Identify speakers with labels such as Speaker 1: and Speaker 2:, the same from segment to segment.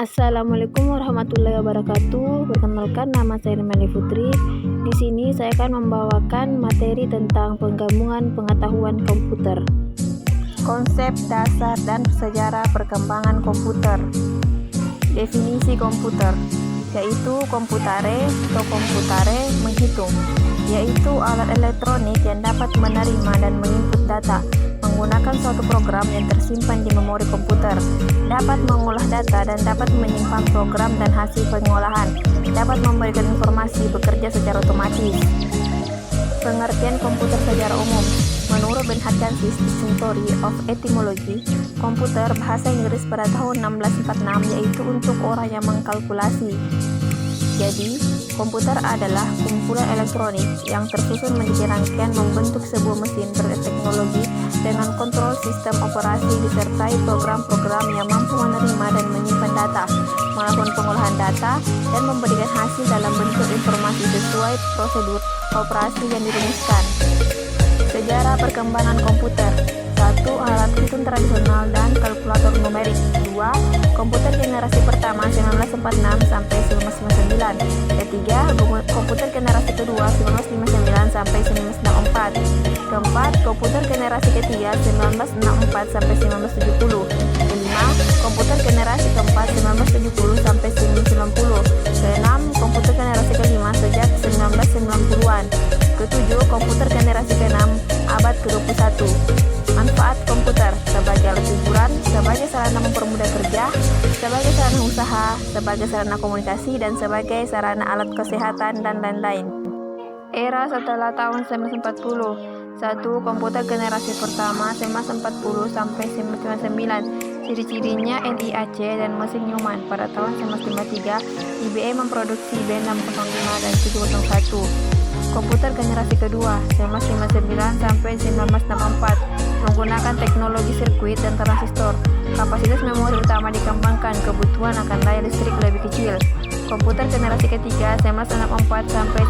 Speaker 1: Assalamualaikum warahmatullahi wabarakatuh. Perkenalkan, nama saya Rimani Putri. Di sini saya akan membawakan materi tentang penggabungan pengetahuan komputer. Konsep dasar dan sejarah perkembangan komputer. Definisi komputer, yaitu computare atau computare menghitung, yaitu alat elektronik yang dapat menerima dan menginput data menggunakan suatu program yang tersimpan di memori komputer, dapat mengolah data dan dapat menyimpan program dan hasil pengolahan, dapat memberikan informasi, bekerja secara otomatis. Pengertian komputer secara umum. Menurut Benhatkansis Dictionary of Etymology, komputer bahasa Inggris pada tahun 1646 yaitu untuk orang yang mengkalkulasi. Jadi, komputer adalah kumpulan elektronik yang tersusun menjadi rangkaian membentuk sebuah mesin berteknologi dengan kontrol sistem operasi disertai program-program yang mampu menerima dan menyimpan data, melakukan pengolahan data, dan memberikan hasil dalam bentuk informasi sesuai prosedur operasi yang dirumuskan. Sejarah perkembangan komputer. 1. Alat hitung tradisional dan kalkulator numerik. 2. Komputer generasi pertama 1946 sampai 1959. Ketiga, komputer generasi kedua 1959 sampai 1964. Keempat, komputer generasi ketiga 1964 sampai 1970. Kelima, komputer generasi keempat 1970 sampai 1990. Keenam, komputer generasi kelima sejak 1990-an. Ketujuh, komputer generasi keenam abad ke-21. Manfaat komputer sebagai alat hiburan, sebagai sarana mempermudah kerja, sebagai sarana usaha, sebagai sarana komunikasi, dan sebagai sarana alat kesehatan, dan lain-lain. Era setelah tahun 1940. 1. Komputer generasi pertama 1940 sampai 1999. Ciri-cirinya NIAC dan mesin Newman. Pada tahun 1953, IBM memproduksi B605 dan 701. Komputer generasi kedua 1959 sampai 1964 menggunakan teknologi sirkuit dan transistor. Kapasitas memori utama dikembangkan, kebutuhan akan daya listrik lebih kecil. Komputer generasi ketiga 1964 sampai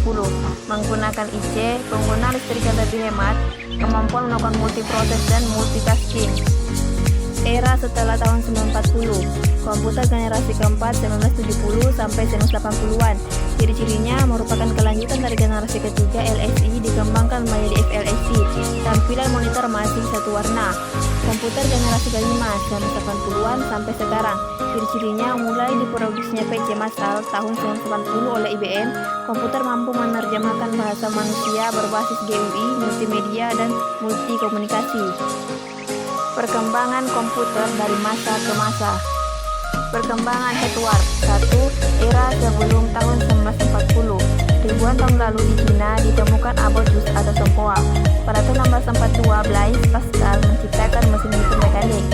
Speaker 1: 1970 menggunakan IC, penggunaan listrik yang lebih hemat, kemampuan melakukan multiproses dan multitasking. Era setelah tahun 1940. Komputer generasi keempat 1970 sampai 1980-an. Ciri-cirinya merupakan kelanjutan dari generasi ketiga LSI dikembangkan menjadi FLSI. Tampilan monitor masih satu warna. Komputer generasi kelima 1980-an sampai sekarang. Ciri-cirinya mulai diproduksinya PC massal tahun 1980 oleh IBM. Komputer mampu menerjemahkan bahasa manusia berbasis GUI, multimedia, dan multikomunikasi. Perkembangan komputer dari masa ke masa. Perkembangan hardware. 1. Era sebelum tahun 1940. Ribuan tahun lalu di China ditemukan abacus atau sempoa. Pada tahun 1642, Blaise Pascal menciptakan mesin hitung mekanik.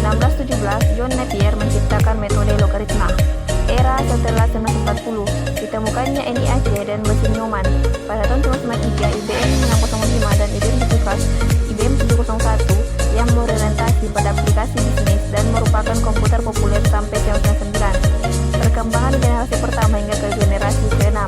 Speaker 1: 1617, John Napier menciptakan metode logaritma. Era setelah 1940, ditemukannya NIAC dan mesin Newman. Pada tahun 1993, IBM 605 dan IBM 701 yang berorientasi pada aplikasi bisnis dan merupakan komputer populer sampai 1999. Perkembangan generasi pertama hingga ke generasi ke-6.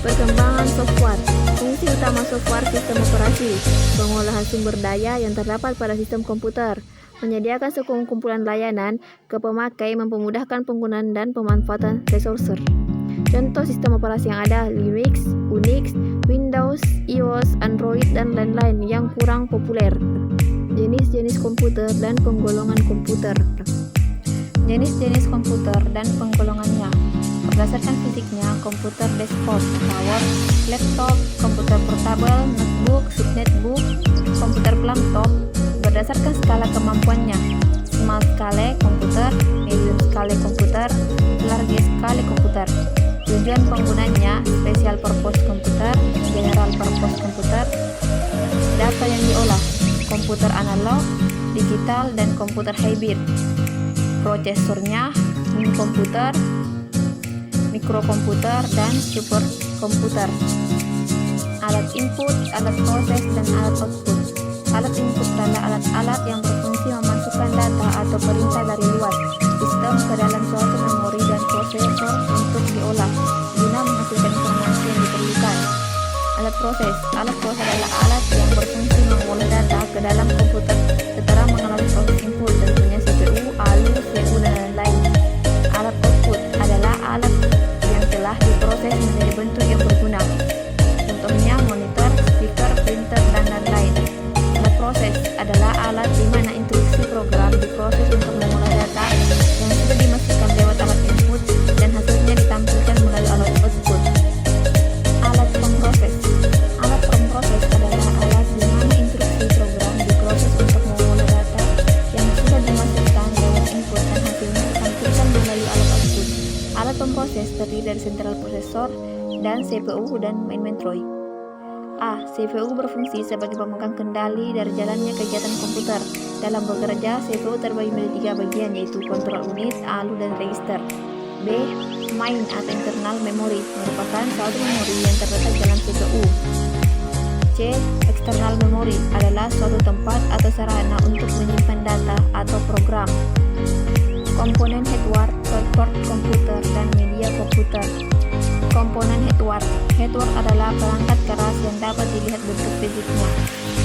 Speaker 1: Perkembangan software. Fungsi utama software sistem operasi, pengolahan sumber daya yang terdapat pada sistem komputer, menyediakan sekumpulan layanan ke pemakai, mempermudahkan penggunaan dan pemanfaatan resource. Contoh sistem operasi yang ada Linux, Unix, Windows, iOS, Android, dan lain-lain yang kurang populer. Jenis-jenis komputer dan penggolongan komputer. Jenis-jenis komputer dan penggolongannya. Berdasarkan fisiknya, komputer desktop, tower, laptop, komputer portable, notebook, subnetbook, komputer laptop. Berdasarkan skala kemampuannya, small scale komputer, medium scale komputer, large scale komputer. Tujuan penggunanya, special purpose komputer, general purpose komputer. Data yang diolah, komputer analog, digital, dan komputer hybrid. Prosesornya, komputer, mikrokomputer, dan superkomputer. Alat input, alat proses, dan alat output. Alat input adalah alat-alat yang berfungsi memasukkan data atau perintah dari luar sistem ke dalam suatu memori dan prosesor untuk diolah guna menghasilkan informasi yang diperlukan. Alat proses adalah alat yang berfungsi mengolah data ke dalam komputer setelah mengalami proses input, tentunya CPU, ALU, CPU, dan lain-lain. melalui alat output. Alat pemproses terdiri dari central processor dan CPU dan main memory. A. CPU berfungsi sebagai pemegang kendali dari jalannya kegiatan komputer. Dalam bekerja, CPU terbagi menjadi 3 bagian, yaitu kontrol unit, ALU, dan register. B. Main atau internal memory merupakan suatu memori yang terletak dalam CPU. C. External memory adalah suatu tempat atau sarana untuk menyimpan data atau program. Komponen hardware, support komputer, dan media komputer. Komponen hardware. Hardware adalah perangkat keras yang dapat dilihat bentuk fisiknya.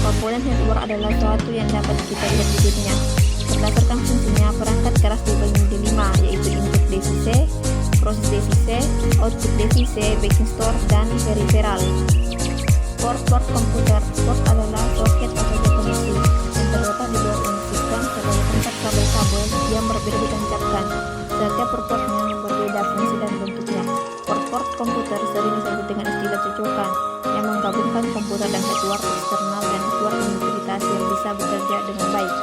Speaker 1: Komponen hardware adalah sesuatu yang dapat kita lihat wujudnya. Berdasarkan fungsinya, perangkat keras dibagi menjadi 5, yaitu input DCC, proses DCC, output DCC, backing store, dan peripheral. Port komputer. Port adalah soket atau koneksi yang terletak di luar unit sistem sebagai tempat kabel-kabel yang berbeda ditancapkan. Setiap portnya berbeda fungsi dan bentuknya. Port komputer sering disebut dengan istilah cocokan yang menggabungkan komputer dan hardware eksternal dan hardware konektivitas yang bisa bekerja dengan baik.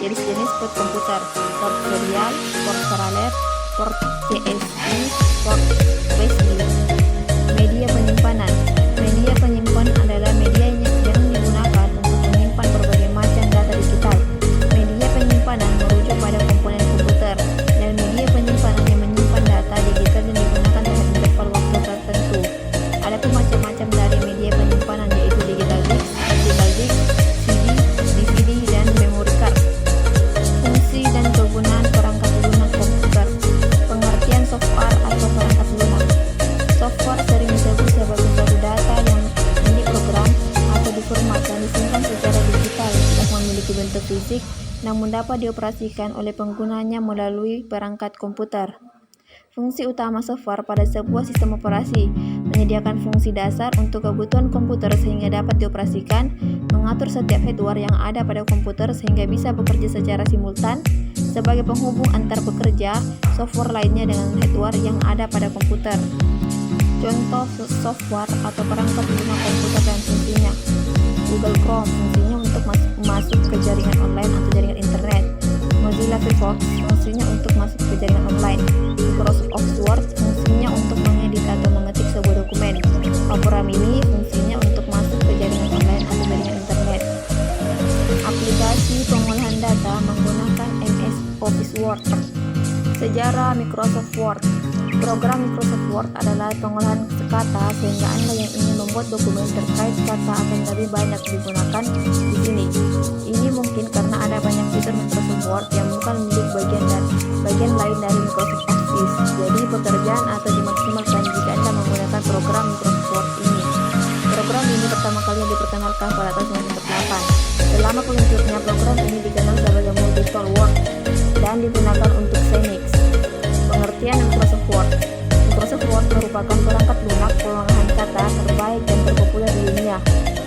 Speaker 1: Jenis-jenis port komputer: port serial, port paralel, port CSI, port USB. Media penyimpanan. Media penyimpan adalah media yang digunakan untuk menyimpan berbagai macam data digital. Media penyimpanan merujuk pada komponen komputer, dan media penyimpanan yang menyimpan data digital yang digunakan dalam interval waktu tertentu. Ada macam-macam dari media penyimpanan, yaitu digital disk, CD, DVD, dan memory card. Fungsi dan kegunaan perangkat lunak komputer. Pengertian software atau perangkat lunak. Software sering disebut sebagai suatu data yang diprogram atau diformat dan disimpan secara digital, tidak memiliki bentuk fisik, namun dapat dioperasikan oleh penggunanya melalui perangkat komputer. Fungsi utama software pada sebuah sistem operasi: menyediakan fungsi dasar untuk kebutuhan komputer sehingga dapat dioperasikan, mengatur setiap hardware yang ada pada komputer sehingga bisa bekerja secara simultan, sebagai penghubung antar pekerja software lainnya dengan hardware yang ada pada komputer. Contoh software atau perangkat lunak komputer dan fungsinya: Google Chrome, fungsinya untuk masuk ke jaringan online atau jaringan internet. Mozilla Firefox, fungsinya untuk masuk ke jaringan online. Microsoft Word, fungsinya untuk mengedit atau mengetik sebuah dokumen. Opera Mini, fungsinya untuk masuk ke jaringan online atau jaringan internet. Aplikasi pengolahan data menggunakan MS Office Word. Sejarah Microsoft Word. Program Microsoft Word adalah pengolahan kata sehingga Anda yang ingin membuat dokumen terkait kata akan lebih banyak digunakan di sini. Ini mungkin karena ada banyak fitur Microsoft Word yang bukan milik bagian lain dari Microsoft Office. Jadi pekerjaan atau dimaksimalkan jika Anda menggunakan program Microsoft Word ini. Program ini pertama kali diperkenalkan pada tahun 1998. Selama peluncurannya, program ini dikenal sebagai Multi-Tool Word dan digunakan untuk Xenix. Pengertian Microsoft Word. Microsoft Word merupakan perangkat lunak pengolahan kata terbaik dan terpopuler di dunia.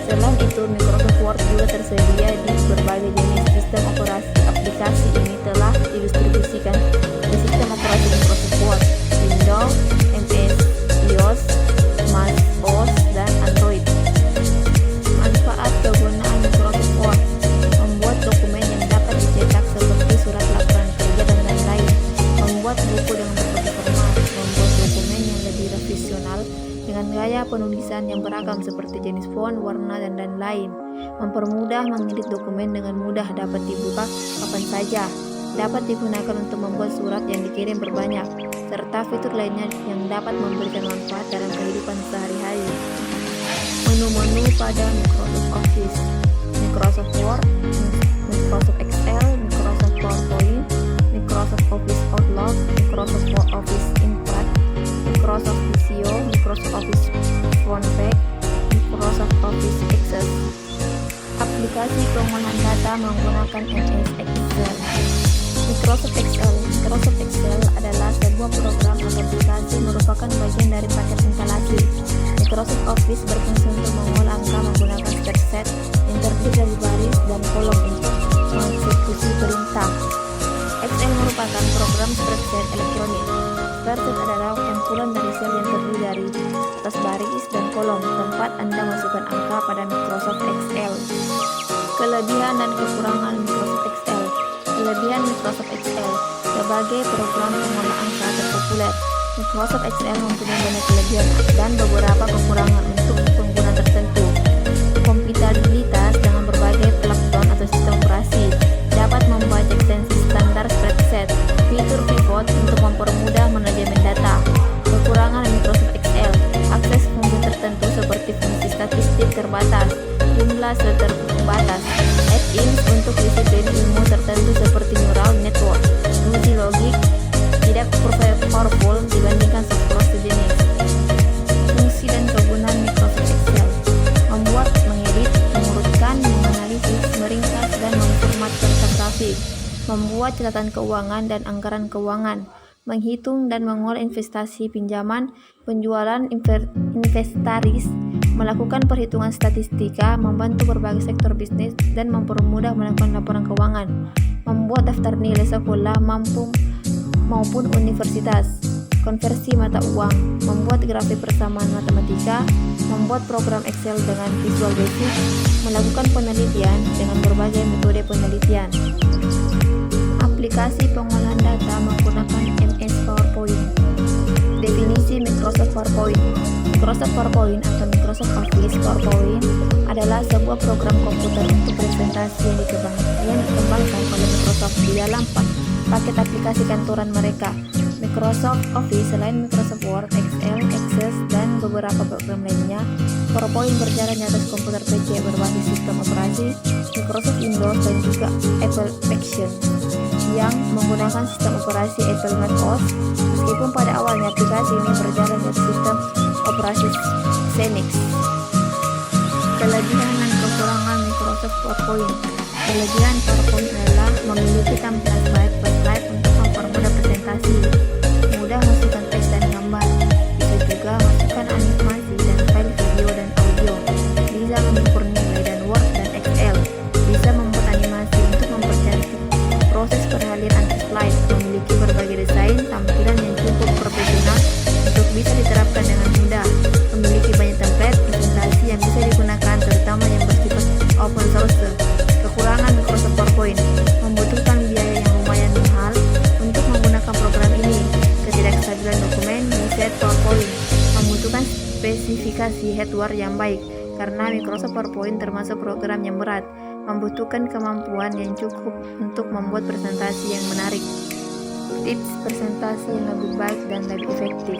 Speaker 1: Selain itu, Microsoft Word juga tersedia di berbagai jenis sistem operasi. Aplikasi ini telah didistribusikan di sistem operasi Microsoft Word, Windows, MS, iOS, Mac OS, dan Android. Manfaat kegunaan Microsoft Word: membuat dokumen yang dapat dicetak seperti surat laporan kerja dan lain-lain, membuat buku dengan berbagai format, membuat dokumen yang lebih profesional dengan gaya penulisan yang beragam seperti jenis font, warna, dan lain-lain, mempermudah mengedit dokumen dengan mudah, dapat dibuka kapan saja, dapat digunakan untuk membuat surat yang dikirim berbanyak, serta fitur lainnya yang dapat memberikan manfaat dalam kehidupan sehari-hari. Menu-menu pada Microsoft Office: Microsoft Word, Microsoft Excel, Microsoft PowerPoint, Microsoft Office Outlook, Microsoft Office Impress, Microsoft Visio, Microsoft Office Frontpage, Microsoft Office Excel. Aplikasi pengolahan data menggunakan MS Excel. Microsoft Excel. Microsoft Excel adalah sebuah program atau aplikasi merupakan bagian dari paket instalasi. Microsoft Office berfungsi untuk mengolah angka menggunakan spreadsheet yang terdiri dari baris dan kolom untuk mengeksekusi perintah. Excel merupakan program spreadsheet elektronik. Spreadsheet adalah kumpulan dari sel yang terdiri dari atas baris dan kolom tempat Anda masukkan angka pada Microsoft Excel. Kelebihan dan kekurangan Microsoft Excel. Kelebihan Microsoft Excel: Sebagai program pengolahan data terpopuler, Microsoft Excel mempunyai banyak kelebihan dan beberapa kekurangan untuk pengguna tertentu. Kompatibilitas dengan berbagai platform atau sistem operasi, dapat membaca ekstensi standar spreadsheet, fitur pivot untuk mempermudah manajemen data. Kekurangan Microsoft Excel, akses fungsi tertentu seperti fungsi statistik terbatas, jumlah terbatas, add-ins untuk disiplin ilmu tertentu seperti neural network, fungsi logik tidak powerful dibandingkan software sejenis. Fungsi dan kegunaan Microsoft Excel: membuat, mengedit, mengurutkan, menganalisis, meringkas, dan memformat data grafik, membuat catatan keuangan dan anggaran keuangan, menghitung dan mengolah investasi pinjaman, penjualan inventaris, melakukan perhitungan statistika, membantu berbagai sektor bisnis, dan mempermudah melakukan laporan keuangan, membuat daftar nilai sekolah maupun universitas, konversi mata uang, membuat grafik persamaan matematika, membuat program Excel dengan Visual Basic, melakukan penelitian dengan berbagai metode penelitian. Aplikasi pengolahan data menggunakan MS PowerPoint. Definisi Microsoft PowerPoint. Microsoft PowerPoint atau Microsoft Office PowerPoint adalah sebuah program komputer untuk presentasi yang dikembangkan oleh Microsoft di dalam paket aplikasi kantoran mereka. Microsoft Office selain Microsoft Word, Excel, Access, dan beberapa program lainnya, PowerPoint berjalan di atas komputer PC berbasis sistem operasi Microsoft Windows dan juga Apple Macintosh yang menggunakan sistem operasi Apple macOS. Meskipun pada awalnya aplikasi ini berjalan di atas sistem operasi Xenix. Kelebihan dan kekurangan Microsoft PowerPoint. Kelebihan PowerPoint adalah memiliki tampilan slide untuk mempermudah presentasi, mudah masukkan teks dan gambar, bisa juga masukkan animasi dan file video dan audio, bisa mengukur nilai dan Word dan Excel, bisa membuat animasi untuk mempercantik proses peralihan antar slide, memiliki berbagai desain tampilan yang cukup profesional untuk bisa diterapkan dengan mudah, memiliki banyak template presentasi yang bisa digunakan terutama yang bersifat open source. Kekurangan Microsoft PowerPoint: membutuhkan biaya yang lumayan mahal untuk menggunakan program ini, ketidakstabilan dokumen preset PowerPoint, membutuhkan spesifikasi hardware yang baik karena Microsoft PowerPoint termasuk program yang berat, membutuhkan kemampuan yang cukup untuk membuat presentasi yang menarik. Tips presentasi yang lebih baik dan lebih efektif.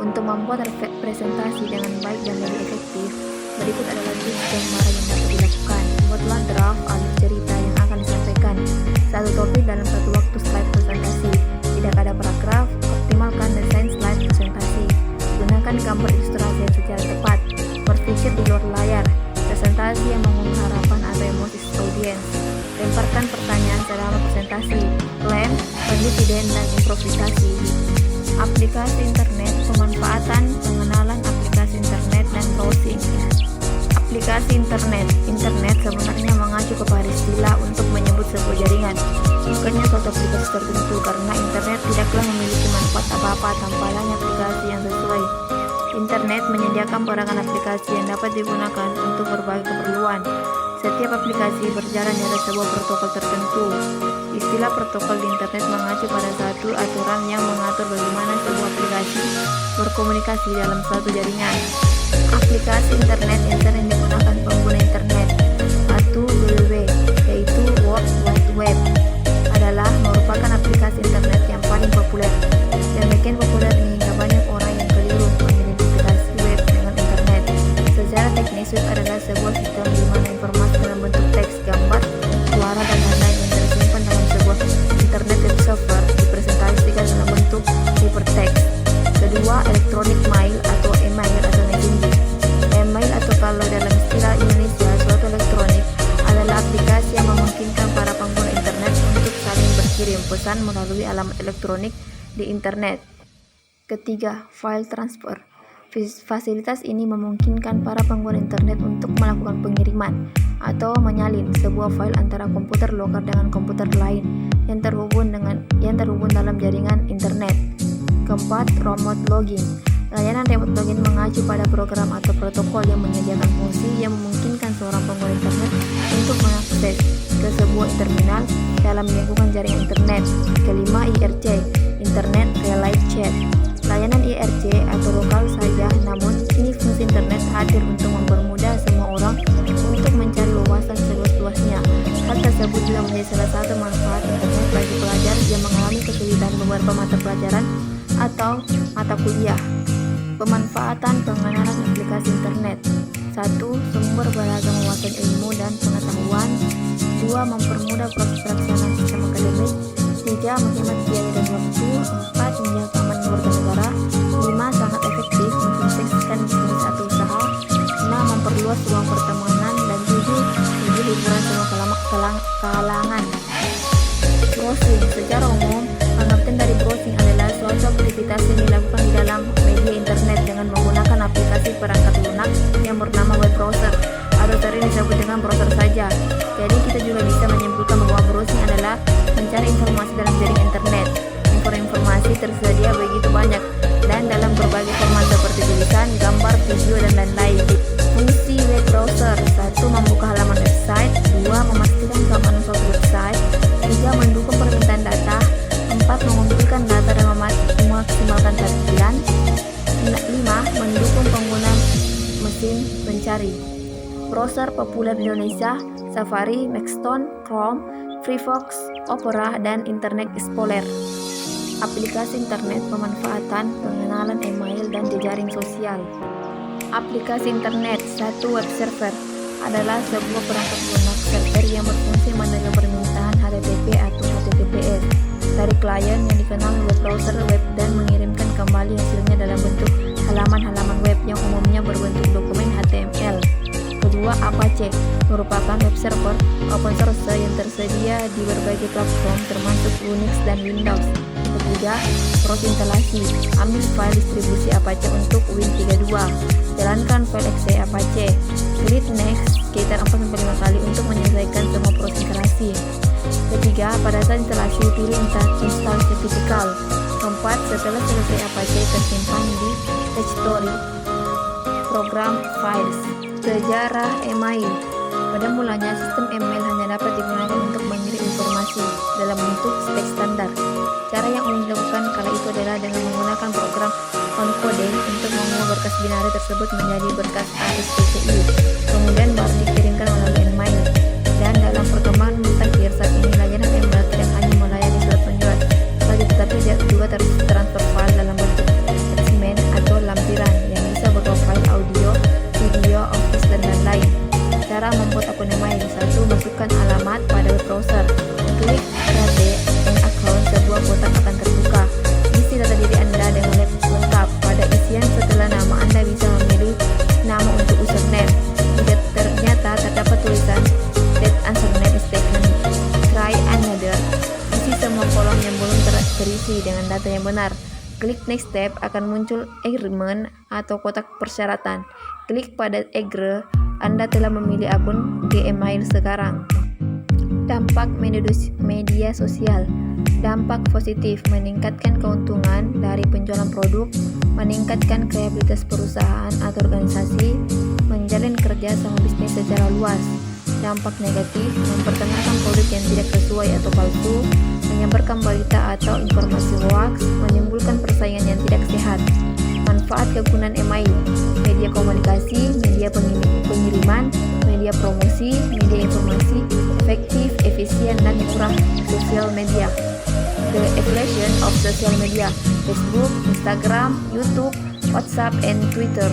Speaker 1: Untuk membuat presentasi dengan baik dan lebih efektif, berikut adalah tips dan cara yang dapat dilakukan. Buatlah draft alur cerita yang akan disampaikan. Satu topik dalam satu waktu slide presentasi. Tidak ada paragraf. Optimalkan desain slide presentasi. Gunakan gambar ilustrasi yang secara tepat. Berpikir di luar layar. Presentasi yang mengundang harapan atau emosi audiens. Lemparkan pertanyaan selama presentasi. Klaim, penelitian, dan improvisasi. Aplikasi internet, pemanfaatan, pengenalan aplikasi internet, dan browsing. Aplikasi internet sebenarnya mengacu kepada istilah untuk menyebut sebuah jaringan, bukannya suatu aplikasi tertentu, karena internet tidaklah memiliki manfaat apa-apa tanpa adanya aplikasi yang sesuai. Internet menyediakan beragam aplikasi yang dapat digunakan untuk berbagai keperluan. Setiap aplikasi berjalan di atas sebuah protokol tertentu. Istilah protokol di internet mengacu pada satu aturan yang mengatur bagaimana sebuah aplikasi berkomunikasi dalam suatu jaringan. Aplikasi internet yang sering digunakan pengguna internet. 1. WWW, yaitu World Wide Web, adalah merupakan aplikasi internet yang paling populer. Demikian populer hingga banyak orang yang keliru mengidentifikasi web dengan internet. Secara teknis, web adalah sebuah sistem di mana informasi dalam bentuk teks, gambar, suara, dan lain-lain yang tersimpan dalam sebuah internet web server dipresentasikan dalam bentuk hypertext. Kedua, electronic mail atau email atau messaging. Email atau kalau dalam istilah Indonesia suatu elektronik adalah aplikasi yang memungkinkan para pengguna internet untuk saling berkirim pesan melalui alamat elektronik di internet. Ketiga, file transfer. Fasilitas ini memungkinkan para pengguna internet untuk melakukan pengiriman atau menyalin sebuah file antara komputer lokal dengan komputer lain yang terhubung dalam jaringan internet. Keempat, remote login. Layanan remote login mengacu pada program atau protokol yang menyediakan fungsi yang memungkinkan seorang pengguna internet untuk mengakses ke sebuah terminal dalam lingkungan jaringan internet. Kelima, IRC, Internet Relay Chat. Layanan IRC atau lokal saja, namun kini fungsi internet hadir untuk mempermudah semua orang untuk mencari wawasan seluas-luasnya. Hal tersebut juga menjadi salah satu manfaat internet bagi pelajar yang mengalami kesulitan beberapa mata pelajaran atau mata kuliah. Pemanfaatan pengenalan aplikasi internet. 1. Sumber beragam wawasan ilmu dan pengetahuan. 2. Mempermudah proses pelaksanaan sistem akademik. 3. Menghemat biaya dan waktu. 4. Menjaga keamanan warga negara. 5. Sangat efektif mensukseskan bisnis atau usaha. 6. Memperluas ruang pertemanan. Dan 7. Menjadi hiburan semua kalangan. Browsing. Secara umum, pengertian dari browsing adalah suatu aktivitas yang dilakukan di dalam media internet dengan menggunakan aplikasi perangkat lunak yang bernama web browser atau sering disebut dengan browser saja. Jadi kita juga bisa menyimpulkan bahwa browsing adalah mencari informasi dalam jaringan internet. Informasi tersedia begitu banyak dan dalam berbagai format seperti tulisan, gambar, video, dan lain-lain. Fungsi web browser. 1. Membuka halaman website. 2. Memastikan keamanan suatu website. 3. Mendukung permintaan data. 4. Mengumpulkan data dan memaksimalkan tampilan. 5. Mendukung pengguna mesin pencari. Browser populer di Indonesia: Safari, Maxstone, Chrome, Firefox, Opera, dan Internet Explorer. Aplikasi internet, pemanfaatan, pengenalan email, dan jejaring sosial. Aplikasi internet. 1. Web server adalah sebuah perangkat lunak server yang berfungsi menerima permintaan HTTP atau HTTPS dari klien yang dikenal web browser web dan mengirimkan kembali hasilnya dalam bentuk halaman-halaman web yang umumnya berbentuk dokumen HTML. Kedua, Apache merupakan web server open source yang tersedia di berbagai platform termasuk Unix dan Windows. Ketiga, proses instalasi. Ambil file distribusi Apache untuk Win32. Jalankan file exe Apache. Klik next sekitar 4-5 kali untuk menyelesaikan semua proses instalasi. Ketiga, pada saat instalasi pilih install vertikal. Keempat, setelah selesai Apache tersimpan di History Program Files. Sejarah email. Pada mulanya, sistem email hanya dapat digunakan untuk mengirim informasi dalam bentuk teks standar. Cara yang umum dilakukan kala itu adalah dengan menggunakan program encoding untuk mengubah berkas binari tersebut menjadi berkas ASCII, kemudian baru dikirimkan melalui email. Dan dalam perkembangan mutakhir saat ini, layanan email tidak hanya melayani surat penjual saja, tetapi juga transfer file dalam bentuk attachment atau lampiran yang bisa berupa file audio, video, office, dan lain-lain. Cara membuat akun email. 1. Masukkan alamat pada web browser. Klik create an account. Sebuah kotak akan terbuka. Isi data diri Anda dengan lengkap. Pada isian setelah nama Anda bisa memilih nama untuk username. Jika ternyata terdapat tulisan that username is taken, try another. Isi semua kolom yang belum terisi dengan data yang benar. Klik next step, akan muncul agreement atau kotak persyaratan. Klik pada agree. Anda telah memilih akun Gmail sekarang. Dampak media sosial. Dampak positif: meningkatkan keuntungan dari penjualan produk, meningkatkan kreativitas perusahaan atau organisasi, menjalin kerja sama bisnis secara luas. Dampak negatif: memperkenalkan produk yang tidak sesuai atau palsu, menyebarkan berita atau informasi hoax, menimbulkan persaingan yang tidak sehat. Manfaat kegunaan email: media komunikasi, media pengiriman, media promosi, media informasi, efektif, efisien, dan murah. Sosial media. The evolution of social media: Facebook, Instagram, YouTube, WhatsApp, and Twitter.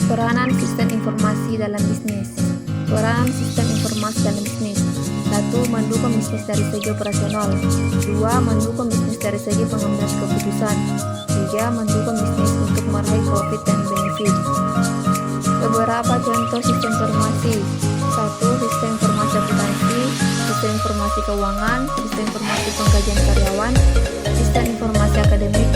Speaker 1: Peranan sistem informasi dalam bisnis. Peranan sistem informasi dalam bisnis. 1. Mendukung bisnis dari segi operasional. 2. Mendukung bisnis dari segi pengambilan keputusan. 3. Mendukung bisnis untuk meraih profit dan benefit. Beberapa contoh sistem informasi. 1. Sistem informasi akuntansi, sistem informasi keuangan, sistem informasi penggajian karyawan, sistem informasi akademik,